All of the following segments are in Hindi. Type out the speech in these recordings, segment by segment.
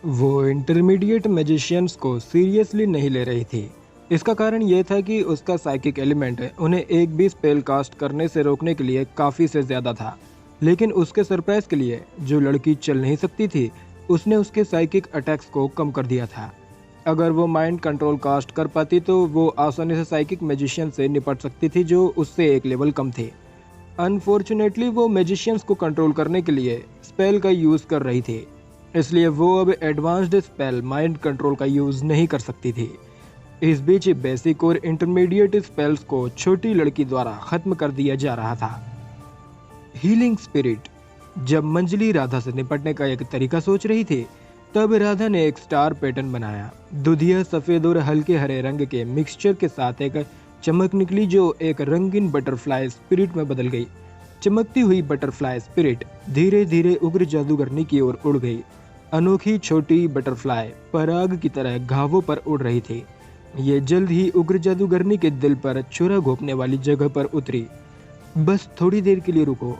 वो इंटरमीडिएट मैजिशियंस को सीरियसली नहीं ले रही थी। इसका कारण ये था कि उसका साइकिक एलिमेंट उन्हें एक भी स्पेल कास्ट करने से रोकने के लिए काफ़ी से ज़्यादा था। लेकिन उसके सरप्राइज के लिए जो लड़की चल नहीं सकती थी, उसने उसके साइकिक अटैक्स को कम कर दिया था। अगर वो माइंड कंट्रोल कास्ट कर पाती तो वो आसानी से साइकिक मैजिशियन से निपट सकती थी जो उससे एक लेवल कम थे। अनफॉर्चुनेटली वो मैजिशियंस को कंट्रोल करने के लिए स्पेल का यूज़ कर रही थी, इसलिए वो अब एडवांस्ड स्पेल माइंड कंट्रोल का यूज़ नहीं कर सकती थी। इस बीच बेसिक और इंटरमीडिएट स्पेल्स को छोटी लड़की द्वारा खत्म कर दिया जा रहा था। Healing spirit. जब मंजली राधा से निपटने का एक तरीका सोच रही थी, तब राधा ने एक स्टार पैटर्न बनाया। दुधिया सफ़ेद और हल्के हरे रंग के मिक्सचर के साथ एक चमक निकली जो एक रंगीन बटरफ्लाई स्पिरिट में बदल गई। चमकती हुई बटरफ्लाई स्पिरिट धीरे धीरे उग्र जादूगरनी की ओर उड़ गई। अनोखी छोटी बटरफ्लाई पराग की तरह घावों पर उड़ रही थी। ये जल्द ही उग्र जादूगरनी के दिल पर छुरा घोंपने वाली जगह पर उतरी। बस थोड़ी देर के लिए रुको।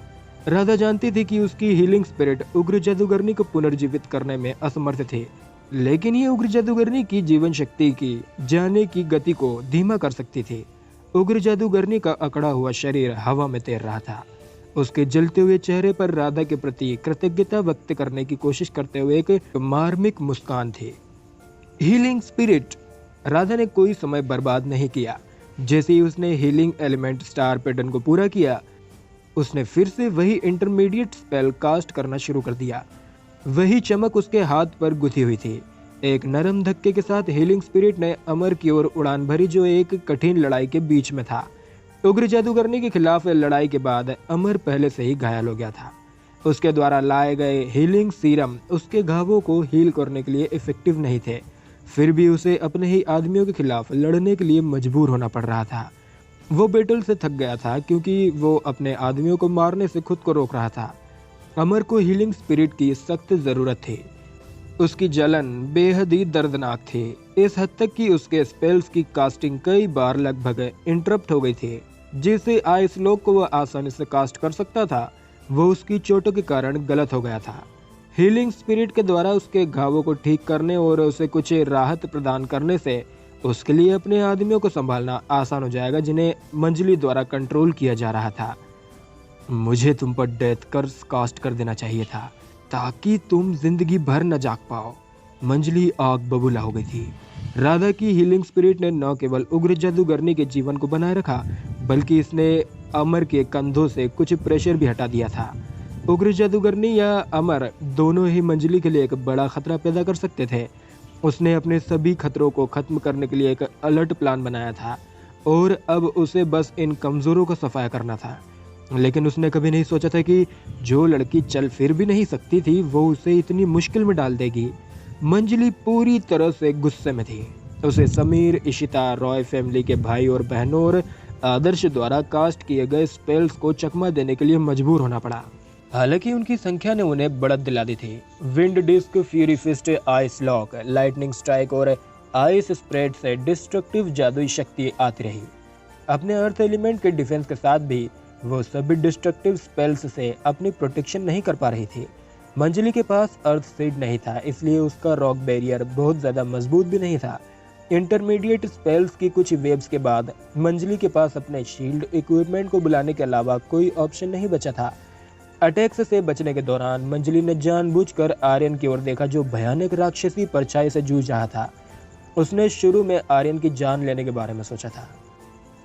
राधा जानती थी कि उसकी हीलिंग स्पिरिट उग्र जादूगरनी को पुनर्जीवित करने में असमर्थ थे, लेकिन ये उग्र जादूगरनी की जीवन शक्ति की जाने की गति को धीमा कर सकती थी। उग्र जादूगरनी का अकड़ा हुआ शरीर हवा में तैर रहा था। उसके जलते हुए चेहरे पर राधा के प्रति कृतज्ञता व्यक्त करने की कोशिश करते हुए एक मार्मिक मुस्कान थी। Healing spirit. राधा ने कोई समय बर्बाद नहीं किया। जैसे ही उसने हीलिंग एलिमेंट स्टार पैटर्न को पूरा किया, उसने फिर से वही इंटरमीडिएट स्पेल कास्ट करना शुरू कर दिया। वही चमक उसके हाथ पर गुथी हुई थी। एक नरम धक्के के साथ हीलिंग स्पिरिट ने अमर की ओर उड़ान भरी जो एक कठिन लड़ाई के बीच में था। उग्र जादूगरनी के खिलाफ लड़ाई के बाद अमर पहले से ही घायल हो गया था। उसके द्वारा लाए गए हीलिंग सीरम उसके घावों को हील करने के लिए इफेक्टिव नहीं थे। फिर भी उसे अपने ही आदमियों के खिलाफ लड़ने के लिए मजबूर होना पड़ रहा था। वो बैटल से थक गया था क्योंकि वो अपने आदमियों को मारने से खुद को रोक रहा था। अमर को हीलिंग स्पिरिट की सख्त जरूरत थी। उसकी जलन बेहद ही दर्दनाक थी, इस हद तक कि उसके स्पेल्स की कास्टिंग कई बार लगभग इंटरप्ट हो गई थी। जिसे आइस लॉक को वह आसानी से कास्ट कर सकता था, वो उसकी चोटों के कारण गलत हो गया था। हीलिंग स्पिरिट के द्वारा उसके घावों को ठीक करने और उसे कुछ राहत प्रदान करने से उसके लिए अपने आदमियों को संभालना आसान हो जाएगा जिन्हें मंजली द्वारा कंट्रोल किया जा रहा था। मुझे तुम पर डेथ कर्स कास्ट कर देना चाहिए था ताकि तुम जिंदगी भर न जाग पाओ। मंजली आग बबूला हो गई थी। राधा की हीलिंग स्पिरिट ने न केवल उग्र जादूगरनी के जीवन को बनाए रखा, बल्कि इसने अमर के कंधों से कुछ प्रेशर भी हटा दिया था। उग्र जादूगरनी या अमर दोनों ही मंजली के लिए एक बड़ा खतरा पैदा कर सकते थे। उसने अपने सभी खतरों को खत्म करने के लिए एक अलर्ट प्लान बनाया था और अब उसे बस इन कमजोरों का सफाया करना था। लेकिन उसने कभी नहीं सोचा था कि जो लड़की चल फिर भी नहीं सकती थी, वो उसे इतनी मुश्किल में डाल देगी। मंजली पूरी तरह से गुस्से में थी। उसे समीर, इशिता, रॉय फैमिली के भाई और बहनों और आदर्श द्वारा कास्ट किए गए स्पेल्स को चकमा देने के लिए मजबूर होना पड़ा। हालांकि उनकी संख्या ने उन्हें बढ़त दिला दी थी। Wind disc, fury fist, ice lock, lightning strike और आइस स्प्रेड से डिस्ट्रक्टिव जादुई शक्ति आती रही। अपने अर्थ एलिमेंट के डिफेंस के साथ भी वो सभी डिस्ट्रक्टिव स्पेल्स से अपनी प्रोटेक्शन नहीं कर पा रही थी। मंजली के पास अर्थ सीड नहीं था, इसलिए उसका रॉक बैरियर बहुत ज़्यादा मजबूत भी नहीं था। इंटरमीडिएट स्पेल्स की कुछ वेव्स के बाद मंजली के पास अपने शील्ड इक्विपमेंट को बुलाने के अलावा कोई ऑप्शन नहीं बचा था। अटैक्स से बचने के दौरान मंजली ने जानबूझकर आर्यन की ओर देखा जो भयानक राक्षसी परछाई से जूझ रहा था। उसने शुरू में आर्यन की जान लेने के बारे में सोचा था,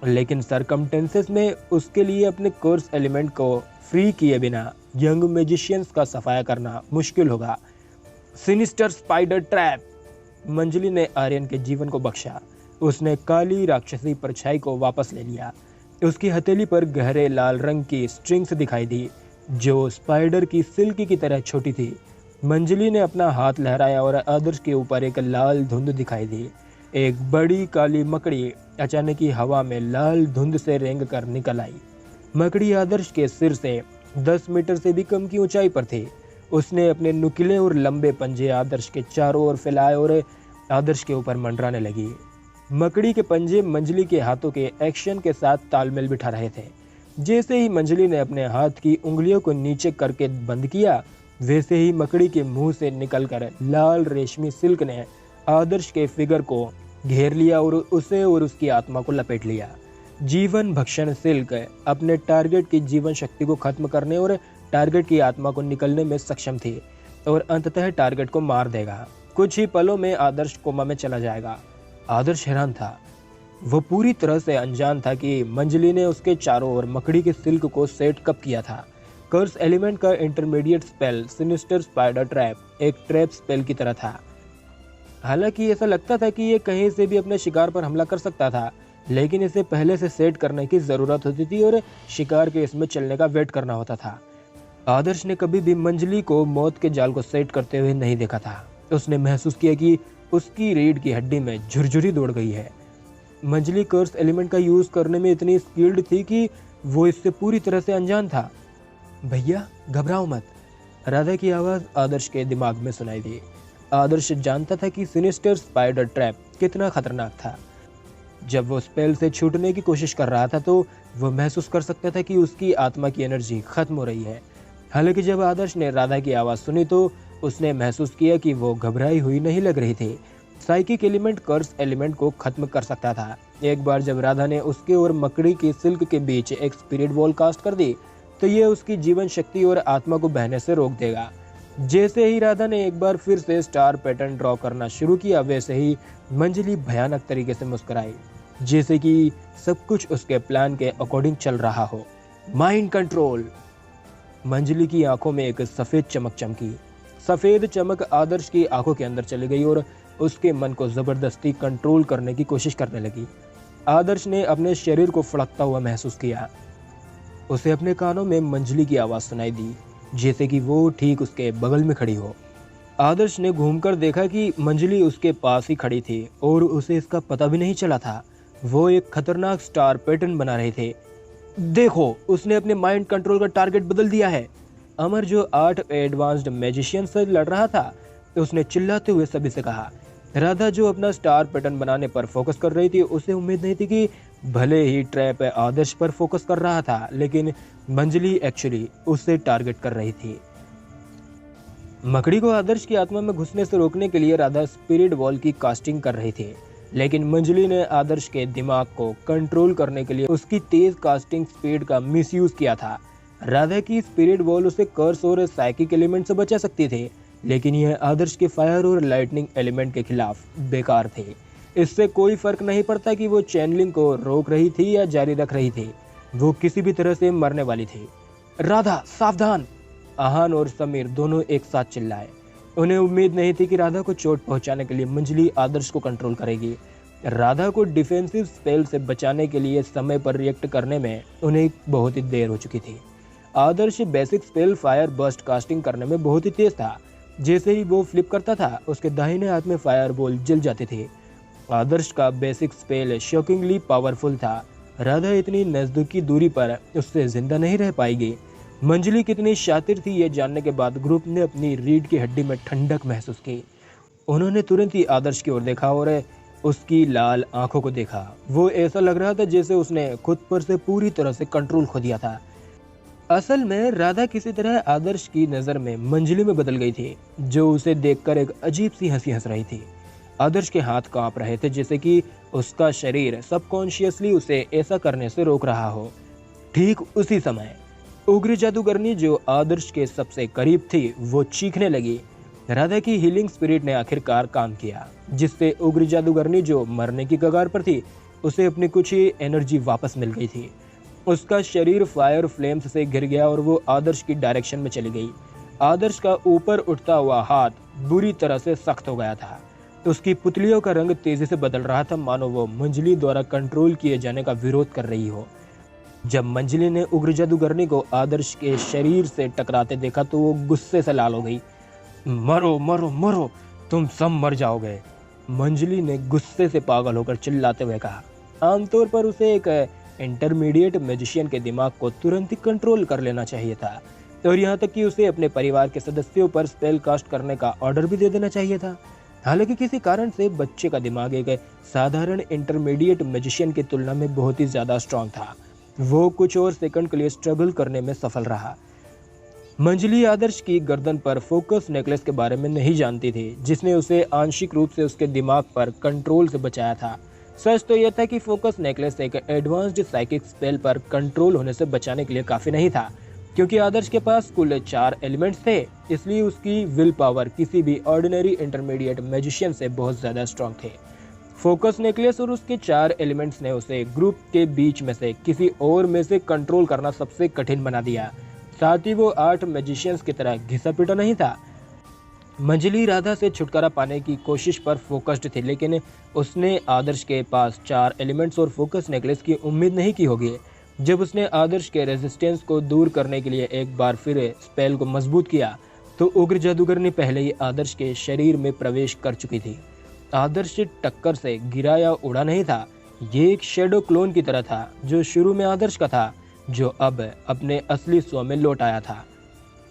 लेकिन सरकमटेंसेस में उसके लिए अपने कोर्स एलिमेंट को फ्री किए बिना यंग मैजिशियंस का सफाया करना मुश्किल होगा। Sinister spider trap. मंजली ने आर्यन के जीवन को बख्शा। उसने काली राक्षसी परछाई को वापस ले लिया। उसकी हथेली पर गहरे लाल रंग की स्ट्रिंग्स दिखाई दी जो स्पाइडर की सिल्क की तरह छोटी थी। मंजली ने अपना हाथ लहराया और आदर्श के ऊपर एक लाल धुंध दिखाई दी। एक बड़ी काली मकड़ी अचानक ही हवा में लाल धुंध से रेंग कर निकल आई। मकड़ी आदर्श के सिर से 10 मीटर से भी कम की ऊंचाई पर थी। उसने अपने नुकीले और लंबे पंजे आदर्श के चारों ओर फैलाए और आदर्श के ऊपर मंडराने लगी। मकड़ी के पंजे मंजली के हाथों के एक्शन के साथ तालमेल बिठा रहे थे। जैसे ही मंजली ने अपने हाथ की उंगलियों को नीचे करके बंद किया, वैसे ही मकड़ी के मुंह से निकलकर लाल रेशमी सिल्क ने आदर्श के फिगर को घेर लिया और उसे और उसकी आत्मा को लपेट लिया। जीवन भक्षण सिल्क अपने टारगेट की जीवन शक्ति को खत्म करने और टारगेट की आत्मा को निकलने में सक्षम थी और अंततः टारगेट को मार देगा। कुछ ही पलों में आदर्श कोमा में चला जाएगा। आदर्श हैरान था। वो पूरी तरह से अनजान था कि मंजली ने उसके चारों ओर मकड़ी के सिल्क को सेट कब किया था। कर्स एलिमेंट का intermediate spell sinister spider trap एक ट्रैप स्पेल की तरह था। हालांकि ऐसा लगता था कि ये कहीं से भी अपने शिकार पर हमला कर सकता था, लेकिन इसे पहले से सेट करने की जरूरत होती थी और शिकार के इसमें चलने का वेट करना होता था। आदर्श ने कभी भी मंजली को मौत के जाल को सेट करते हुए नहीं देखा था। उसने महसूस किया कि उसकी रीढ़ की हड्डी में झुरझुरी दौड़ गई है। मंजली कर्स एलिमेंट का यूज करने में इतनी स्किल्ड थी कि वो इससे पूरी तरह से अनजान था। भैया घबराओ मत, राधा की आवाज आदर्श के दिमाग में सुनाई दी। आदर्श जानता था कि सिनिस्टर स्पाइडर ट्रैप कितना खतरनाक था। जब वो स्पेल से छूटने की कोशिश कर रहा था तो वो महसूस कर सकता था कि उसकी आत्मा की एनर्जी खत्म हो रही है। हालांकि जब आदर्श ने राधा की आवाज सुनी तो उसने महसूस किया कि वो घबराई हुई नहीं लग रही थी। साइकिक एलिमेंट कर्स एलिमेंट को खत्म कर सकता था। एक बार जब राधा ने उसके और मकड़ी की सिल्क के बीच एक स्पिरिट वॉल कास्ट कर दी तो ये उसकी जीवन शक्ति और आत्मा को बहने से रोक देगा। जैसे ही राधा ने एक बार फिर से स्टार पैटर्न ड्रॉ करना शुरू किया, वैसे ही मंजली भयानक तरीके से मुस्कुराई, जैसे कि सब कुछ उसके प्लान के अकॉर्डिंग चल रहा हो। Mind control. मंजली की आंखों में एक सफेद चमक चमकी। सफेद चमक आदर्श की आंखों के अंदर चली गई और उसके मन को जबरदस्ती कंट्रोल करने की कोशिश करने लगी। आदर्श ने अपने शरीर को फड़कता हुआ महसूस किया। उसे अपने कानों में मंजली की आवाज सुनाई दी, जैसे कि वो ठीक उसके बगल में खड़ी हो। आदर्श ने घूमकर देखा कि मंजली उसके पास ही खड़ी थी और उसे इसका पता भी नहीं चला था। वो एक खतरनाक स्टार पैटर्न बना रहे थे। देखो, उसने अपने माइंड कंट्रोल का टारगेट बदल दिया है। अमर जो 8 एडवांस्ड मैजिशियन से लड़ रहा था, उसने चिल्लाते हुए सभी से कहा। राधा जो अपना स्टार पैटर्न बनाने पर फोकस कर रही थी, उसे उम्मीद नहीं थी कि भले ही ट्रैप आदर्श पर फोकस कर रहा था, लेकिन मंजली एक्चुअली उससे टारगेट कर रही थी। मकड़ी को आदर्श की आत्मा में घुसने से रोकने के लिए राधा स्पिरिट वॉल की कास्टिंग कर रही थी, लेकिन मंजली ने आदर्श के दिमाग को कंट्रोल करने के लिए उसकी तेज कास्टिंग स्पीड का मिसयूज किया था। राधा की स्पिरिट वॉल उसे कर्स और साइकिक एलिमेंट से बचा सकती थी, लेकिन यह आदर्श के फायर और लाइटनिंग एलिमेंट के खिलाफ बेकार थे। इससे कोई फर्क नहीं पड़ता कि वो चैनलिंग को रोक रही थी या जारी रख रही थी, वो किसी भी तरह से मरने वाली थी। राधा सावधान! आहान और समीर दोनों एक साथ चिल्लाए। उन्हें उम्मीद नहीं थी कि राधा को चोट पहुंचाने के लिए मंजली आदर्श को कंट्रोल करेगी। राधा को डिफेंसिव स्पेल से बचाने के लिए समय पर रिएक्ट करने में उन्हें बहुत ही देर हो चुकी थी। Adarsh basic spell fire burst casting करने में बहुत ही तेज था। जैसे ही वो फ्लिप करता था, उसके दाहिने हाथ में फायर बॉल जल जाते थे। आदर्श का बेसिक स्पेल शॉकिंगली पावरफुल था। राधा इतनी नजदीकी दूरी पर उससे जिंदा नहीं रह पाएगी। मंजली कितनी शातिर थी, ये जानने के बाद ग्रुप ने अपनी रीढ़ की हड्डी में ठंडक महसूस की। उन्होंने तुरंत ही आदर्श की ओर देखा और उसकी लाल आंखों को देखा। वो ऐसा लग रहा था जैसे उसने खुद पर से पूरी तरह से कंट्रोल खो दिया था। असल में राधा किसी तरह आदर्श की नज़र में मंजली में बदल गई थी, जो उसे देखकर एक अजीब सी हंसी हंस रही थी। आदर्श के हाथ कांप रहे थे, जैसे कि उसका शरीर सबकॉन्शियसली उसे ऐसा करने से रोक रहा हो। ठीक उसी समय उग्र जादूगरनी जो आदर्श के सबसे करीब थी, वो चीखने लगी। राधा की हीलिंग स्पिरिट ने आखिरकार काम किया, जिससे उग्र जादूगरनी जो मरने की कगार पर थी, उसे अपनी कुछ ही एनर्जी वापस मिल गई थी। उसका शरीर फायर फ्लेम्स से घिर गया और वो आदर्श की डायरेक्शन में चली गई। आदर्श का ऊपर उठता हुआ हाथ बुरी तरह से सख्त हो गया था। उसकी पुतलियों का रंग तेजी से बदल रहा था, मानो वो मंजली द्वारा कंट्रोल किए जाने का विरोध कर रही हो। जब मंजली ने उग्र जादूगरनी को आदर्श के शरीर से टकराते देखा तो वो गुस्से से लाल हो गई। मरो मरो मरो, तुम सब मर जाओगे, मंजली ने गुस्से से पागल होकर चिल्लाते हुए कहा। आमतौर पर उसे एक इंटरमीडिएट मैजिशियन के दिमाग को तुरंत ही कंट्रोल कर लेना चाहिए था, और यहाँ तक कि उसे अपने परिवार के सदस्यों पर स्पेल कास्ट करने का ऑर्डर भी दे देना चाहिए था। हालांकि किसी कारण से बच्चे का दिमाग एक साधारण इंटरमीडिएट मैजिशियन की तुलना में बहुत ही ज्यादा स्ट्रांग था। वो कुछ और सेकंड के लिए स्ट्रगल करने में सफल रहा। मंजली आदर्श की गर्दन पर फोकस नेकलेस के बारे में नहीं जानती थी, जिसने उसे आंशिक रूप से उसके दिमाग पर कंट्रोल से बचाया था। सच तो यह था कि फोकस नेकलेस एक एडवांस्ड साइकिक स्पेल पर कंट्रोल होने से बचाने के लिए काफी नहीं था, क्योंकि आदर्श के पास कुल 4 एलिमेंट्स थे। इसलिए उसकी विल पावर किसी भी ऑर्डिनरी इंटरमीडिएट मैजिशियन से बहुत ज्यादा स्ट्रांग थे। फोकस नेकलेस और उसके 4 एलिमेंट्स ने उसे ग्रुप के बीच में से किसी और में से कंट्रोल करना सबसे कठिन बना दिया। साथ ही वो 8 मैजिशियंस की तरह घिसा पिटा नहीं था। मंजली राधा से छुटकारा पाने की कोशिश पर फोकस्ड थी, लेकिन उसने आदर्श के पास 4 एलिमेंट्स और फोकस नेकलेस की उम्मीद नहीं की होगी। जब उसने आदर्श के रेजिस्टेंस को दूर करने के लिए एक बार फिर स्पेल को मजबूत किया, तो उग्र जादूगर ने पहले ही आदर्श के शरीर में प्रवेश कर चुकी थी। आदर्श टक्कर से गिरा या उड़ा नहीं था। ये एक शेडो क्लोन की तरह था, जो शुरू में आदर्श का था, जो अब अपने असली स्व में लौट आया था।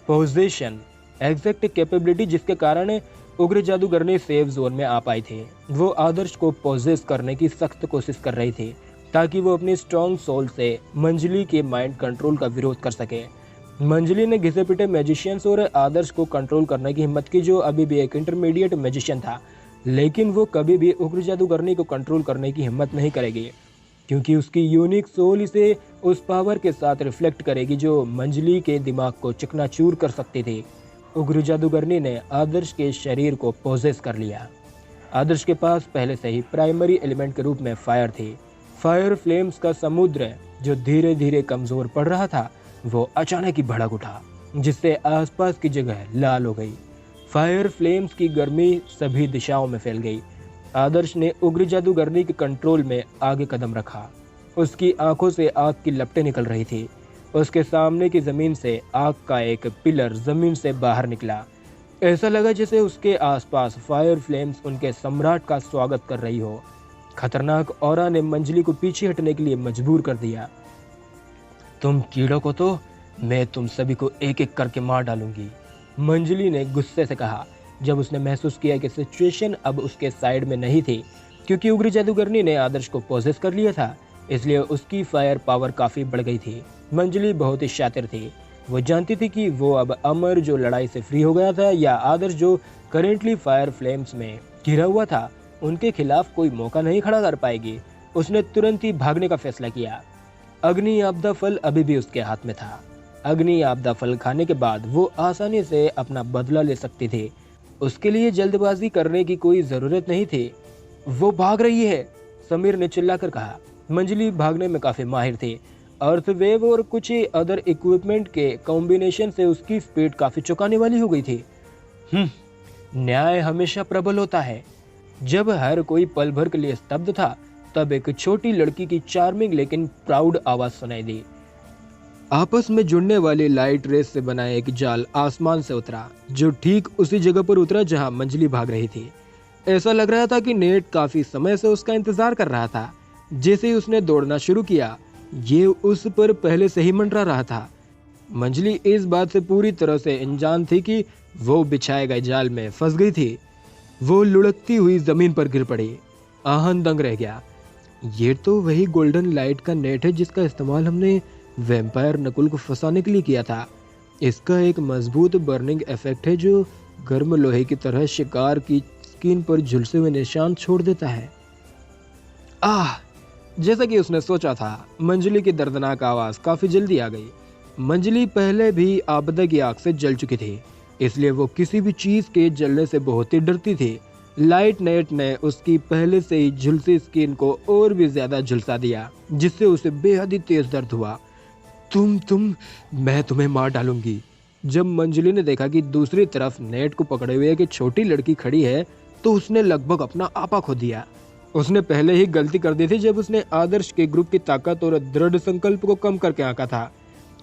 पोजेशन एग्जैक्ट कैपेबिलिटी, जिसके कारण उग्र जादूगरनी सेफ जोन में आ पाई थी। वो आदर्श को पोजेस करने की सख्त कोशिश कर रही थी, ताकि वो अपनी स्ट्रॉन्ग सोल से मंजली के माइंड कंट्रोल का विरोध कर सके। मंजली ने घिसे पिटे मैजिशियंस और आदर्श को कंट्रोल करने की हिम्मत की, जो अभी भी एक इंटरमीडिएट मैजिशियन था, लेकिन वो कभी भी उग्र जादूगरनी को कंट्रोल करने की हिम्मत नहीं करेगी, क्योंकि उसकी यूनिक सोल इसे उस पावर के साथ रिफ्लेक्ट करेगी जो मंजली के दिमाग को चकनाचूर कर सकती थी। उग्र जादूगरनी ने आदर्श के शरीर को पोजेस कर लिया। आदर्श के पास पहले से ही प्राइमरी एलिमेंट के रूप में फायर थी। फायर फ्लेम्स का समुद्र जो धीरे धीरे कमजोर पड़ रहा था, वो अचानक ही भड़क उठा, जिससे आसपास की जगह लाल हो गई। फायर फ्लेम्स की गर्मी सभी दिशाओं में फैल गई। आदर्श ने उग्र जादूगरनी के कंट्रोल में आगे कदम रखा। उसकी आंखों से आग की लपटें निकल रही थी। उसके सामने की जमीन से आग का एक पिलर जमीन से बाहर निकला। ऐसा लगा जैसे उसके आसपास फायर फ्लेम्स उनके सम्राट का स्वागत कर रही हो। खतरनाक ऑरा ने मंजली को पीछे हटने के लिए मजबूर कर दिया। तुम कीड़ों को तो मैं तुम सभी को एक एक करके मार डालूंगी, मंजली ने गुस्से से कहा, जब उसने महसूस किया कि सिचुएशन अब उसके साइड में नहीं थी, क्योंकि उग्र जादूगरनी ने आदर्श को पोजेस कर लिया था। इसलिए उसकी फायर पावर काफी बढ़ गई थी। मंजली बहुत ही शातिर थी। वो जानती थी कि वो अब अमर जो लड़ाई से फ्री हो गया था, या आदर्श जो करेंटली फायर फ्लेम्स में घिरा हुआ था, उनके खिलाफ कोई मौका नहीं खड़ा कर पाएगी। उसने तुरंत ही भागने का फैसला किया। अग्नि आपदा फल अभी भी उसके हाथ में था। अग्नि आपदा फल खाने के बाद वो आसानी से अपना बदला ले सकती थी। उसके लिए जल्दबाजी करने की कोई जरूरत नहीं थी। वो भाग रही है, समीर ने चिल्लाकर कहा। मंजली भागने में काफी माहिर थी। अर्थवेव और कुछ अदर इक्विपमेंट के कॉम्बिनेशन से उसकी स्पीड काफी चौंकाने वाली हो गई थी। न्याय हमेशा प्रबल होता है। जब हर कोई पल भर के लिए स्तब्ध था, तब एक छोटी लड़की की चार्मिंग लेकिन प्राउड आवाज सुनाई दी। आपस में जुड़ने वाली लाइट रेस से बना एक जाल आसमान से उतरा, जो ठीक उसी जगह पर उतरा जहां मंजली भाग रही थी। ऐसा लग रहा था कि नेट काफी समय से उसका इंतजार कर रहा था। जैसे ही उसने दौड़ना शुरू किया, ये उस पर पहले से ही मंडरा रहा था। मंजली इस बात से पूरी तरह से अनजान थी कि वो बिछाए गए जाल में फंस गई थी। वो लुढ़कती हुई जमीन पर गिर पड़ी। आहन दंग रह गया। ये तो वही गोल्डन लाइट का नेट है जिसका इस्तेमाल हमने वैम्पायर नकुल को फंसाने के लिए किया था। इसका एक मजबूत बर्निंग इफेक्ट है जो गर्म लोहे की तरह शिकार की स्किन पर झुलसे हुए निशान छोड़ देता है। जैसा कि उसने सोचा था, मंजली की दर्दनाक आवाज काफी जल्दी आ गई। मंजली पहले भी आपदा की आग से जल चुकी थी, इसलिए वो किसी भी चीज के जलने से बहुत ही डरती थी। लाइट नेट ने उसकी पहले से ही झुलसी स्किन को और भी ज्यादा झुलसा दिया, जिससे उसे बेहद ही तेज दर्द हुआ। मैं तुम्हें मार डालूंगी। जब मंजली ने देखा कि दूसरी तरफ नेट को पकड़े हुए एक छोटी लड़की खड़ी है, तो उसने लगभग अपना आपा खो दिया। उसने पहले ही गलती कर दी थी जब उसने आदर्श के ग्रुप की ताकत और दृढ़ संकल्प को कम करके आंका था।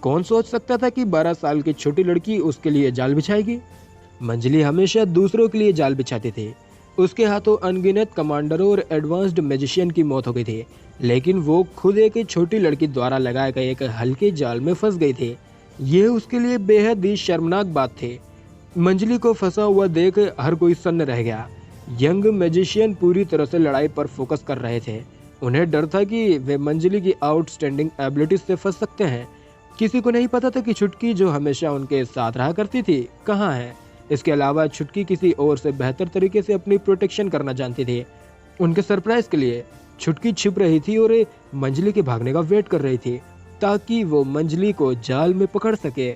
कौन सोच सकता था कि 12 साल की छोटी लड़की उसके लिए जाल बिछाएगी। मंजली हमेशा दूसरों के लिए जाल बिछाती थी। उसके हाथों अनगिनत कमांडरों और एडवांस्ड मैजिशियन की मौत हो गई थी, लेकिन वो खुद एक छोटी लड़की द्वारा लगाए गए एक हल्के जाल में फंस गई थी। ये उसके लिए बेहद ही शर्मनाक बात थी। मंजली को फंसा हुआ देख हर कोई सन्न रह गया। यंग मैजिशियन पूरी तरह से लड़ाई पर फोकस कर रहे थे। उन्हें डर था कि वे मंजली की आउटस्टैंडिंग एबिलिटीज से फंस सकते हैं। किसी को नहीं पता था कि छुटकी जो हमेशा उनके साथ रहा करती थी कहाँ है। इसके अलावा छुटकी किसी और से बेहतर तरीके से अपनी प्रोटेक्शन करना जानती थी। उनके सरप्राइज के लिए छुटकी छिप रही थी और मंजली के भागने का वेट कर रही थी ताकि वो मंजली को जाल में पकड़ सके।